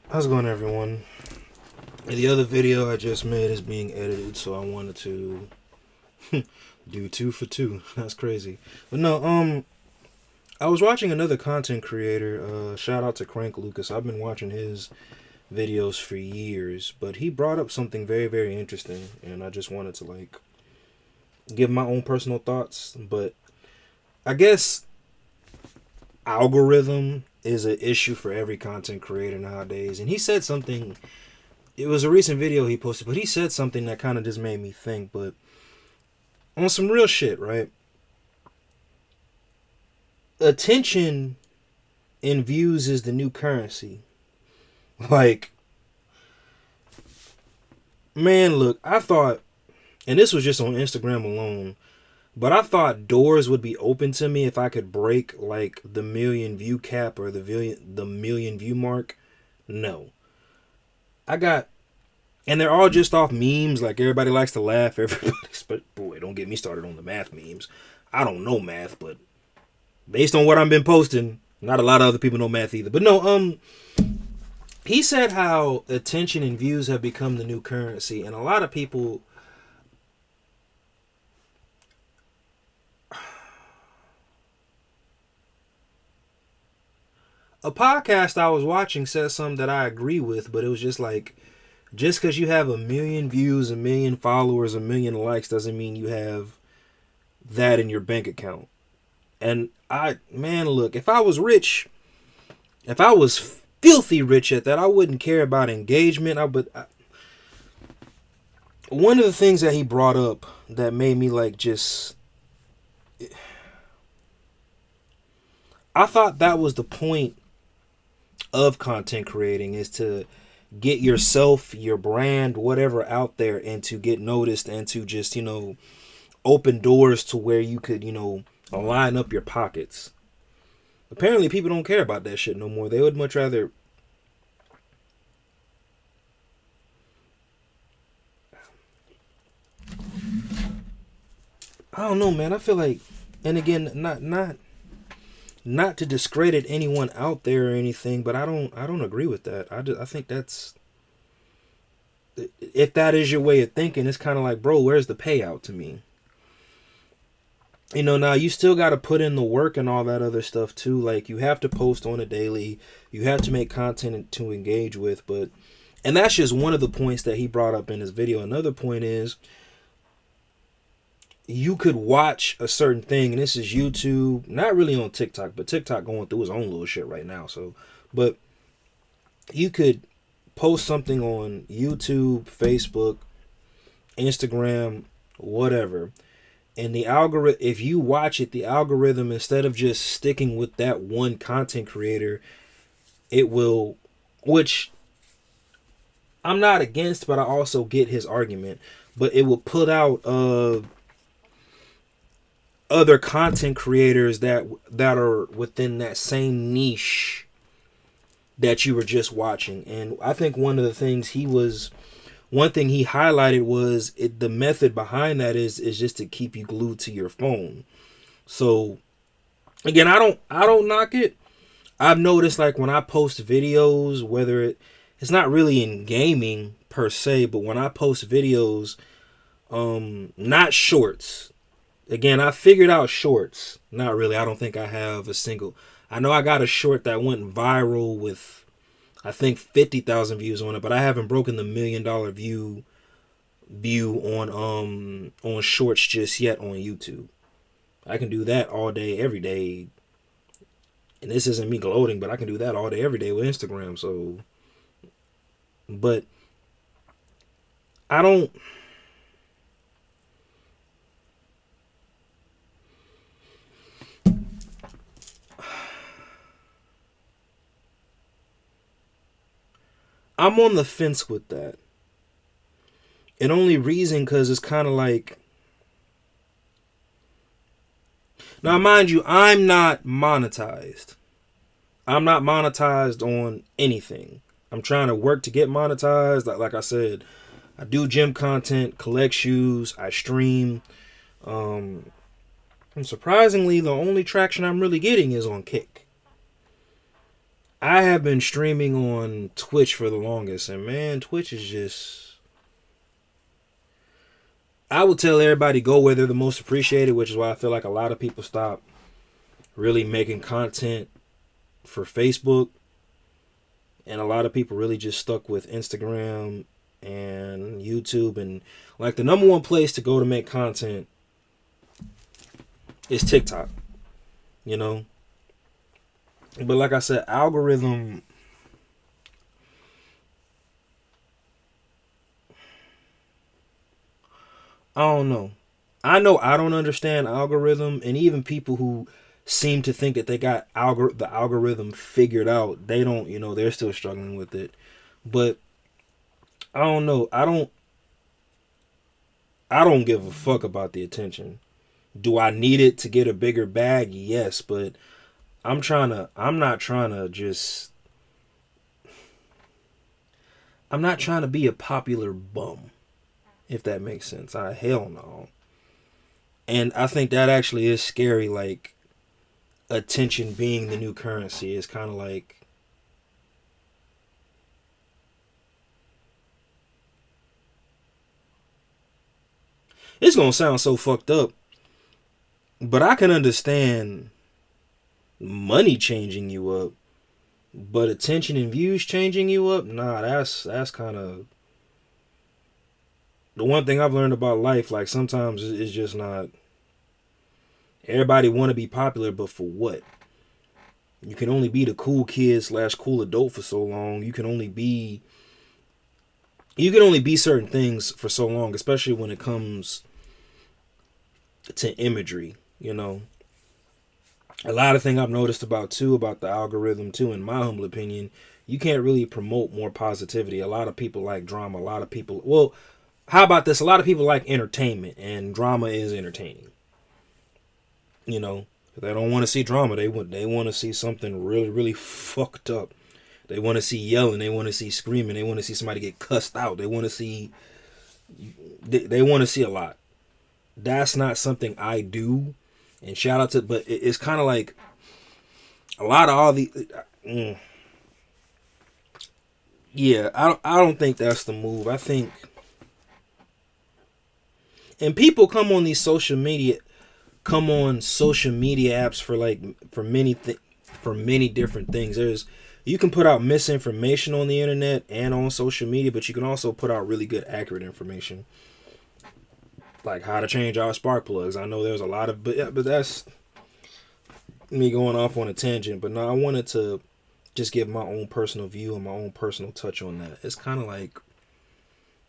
How's it going, everyone? The other video I just made is being edited, so I wanted to do two for two. That's crazy. But no, I was watching another content creator. Shout out to Crank Lucas. I've been watching his videos for years, but he brought up something very, very interesting, and I just wanted to give my own personal thoughts. But I guess algorithm is an issue for every content creator nowadays, and he said something. It was a recent video he posted, but he said something that kind of just made me think. But on some real shit, right? Attention and views is the new currency. Like, man, look, I thought, and this was just on Instagram alone, but I thought doors would be open to me if I could break like the million view cap or the million view mark. No, I got, and they're all just off memes. Like everybody likes to laugh. Everybody's, but boy, don't get me started on the math memes. I don't know math, but based on what I've been posting, not a lot of other people know math either. But no, he said how attention and views have become the new currency, and a lot of people. A podcast I was watching said something that I agree with, but it was just like, just because you have a million views, a million followers, a million likes, doesn't mean you have that in your bank account. And man, look, if I was rich, if I was filthy rich at that, I wouldn't care about engagement. One of the things that he brought up that made me I thought that was the point of content creating, is to get yourself, your brand, whatever out there, and to get noticed, and to just, open doors to where you could, line up your pockets. Apparently people don't care about that shit no more. They would much rather, I don't know, man. I feel like, and again, not to discredit anyone out there or anything, but I don't agree with that. I think that's, if that is your way of thinking, it's kind of like, bro, where's the payout to me? Now you still got to put in the work and all that other stuff too. Like, you have to post on a daily, you have to make content to engage with. But, and that's just one of the points that he brought up in his video. Another point is, you could watch a certain thing, and this is YouTube, not really on TikTok, but TikTok going through its own little shit right now. So, but you could post something on YouTube, Facebook, Instagram, whatever, and the algorithm, if you watch it, the algorithm, instead of just sticking with that one content creator, it will, which I'm not against, but I also get his argument, but it will put out other content creators that are within that same niche that you were just watching. And I think one thing he highlighted was the method behind that is just to keep you glued to your phone. So again, I don't knock it. I've noticed, like, when I post videos, whether it's not really in gaming per se, but when I post videos, not shorts. Again, I figured out shorts. Not really. I don't think I have a single. I know I got a short that went viral with, I think, 50,000 views on it, but I haven't broken the $1 million view on shorts just yet on YouTube. I can do that all day, every day. And this isn't me gloating, but I can do that all day, every day with Instagram. So, but I don't. I'm on the fence with that. And only reason because it's kind of like, now mind you, I'm not monetized. I'm not monetized on anything. I'm trying to work to get monetized. Like I said, I do gym content, collect shoes, I stream. Um, and surprisingly, the only traction I'm really getting is on Kick. I have been streaming on Twitch for the longest, and man, Twitch is just. I would tell everybody go where they're the most appreciated, which is why I feel like a lot of people stop really making content for Facebook, and a lot of people really just stuck with Instagram and YouTube, and like the number one place to go to make content is TikTok, you know. But like I said, algorithm. I don't know. I know I don't understand algorithm, and even people who seem to think that they got the algorithm figured out, they don't. You know, they're still struggling with it. But I don't know. I don't give a fuck about the attention. Do I need it to get a bigger bag? Yes, but I'm not trying to just. I'm not trying to be a popular bum, if that makes sense. Hell no. And I think that actually is scary. Like, attention being the new currency is kind of like. It's gonna sound so fucked up, but I can understand money changing you up, but attention and views changing you up. Nah, that's kind of the one thing I've learned about life. Like, sometimes it's just not. Everybody want to be popular, but for what? You can only be the cool kid / cool adult for so long. You can only be certain things for so long, especially when it comes to imagery, you know. A lot of thing I've noticed about the algorithm too, in my humble opinion, you can't really promote more positivity. A lot of people like drama. A lot of people, well, how about this? A lot of people like entertainment, and drama is entertaining. You know, if they don't want to see drama, they want to see something really, really fucked up. They want to see yelling. They want to see screaming. They want to see somebody get cussed out. They want to see. They want to see a lot. That's not something I do. And shout out to, but it's kind of like a lot of all the. Yeah, I don't think that's the move. I think, and people come on social media apps for many different things. You can put out misinformation on the internet and on social media, but you can also put out really good, accurate information, like how to change our spark plugs. I know there's a lot of, but that's me going off on a tangent. But no, I wanted to just give my own personal view and my own personal touch on that. It's kind of like,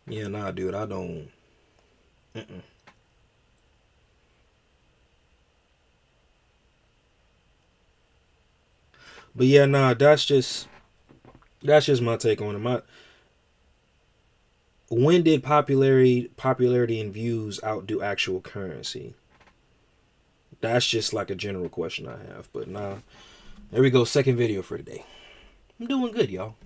yeah, nah, dude, I don't. Mm-mm. But yeah, nah, that's just my take on it. When did popularity and views outdo actual currency? That's just like a general question I have. But nah, there we go. Second video for today. I'm doing good, y'all.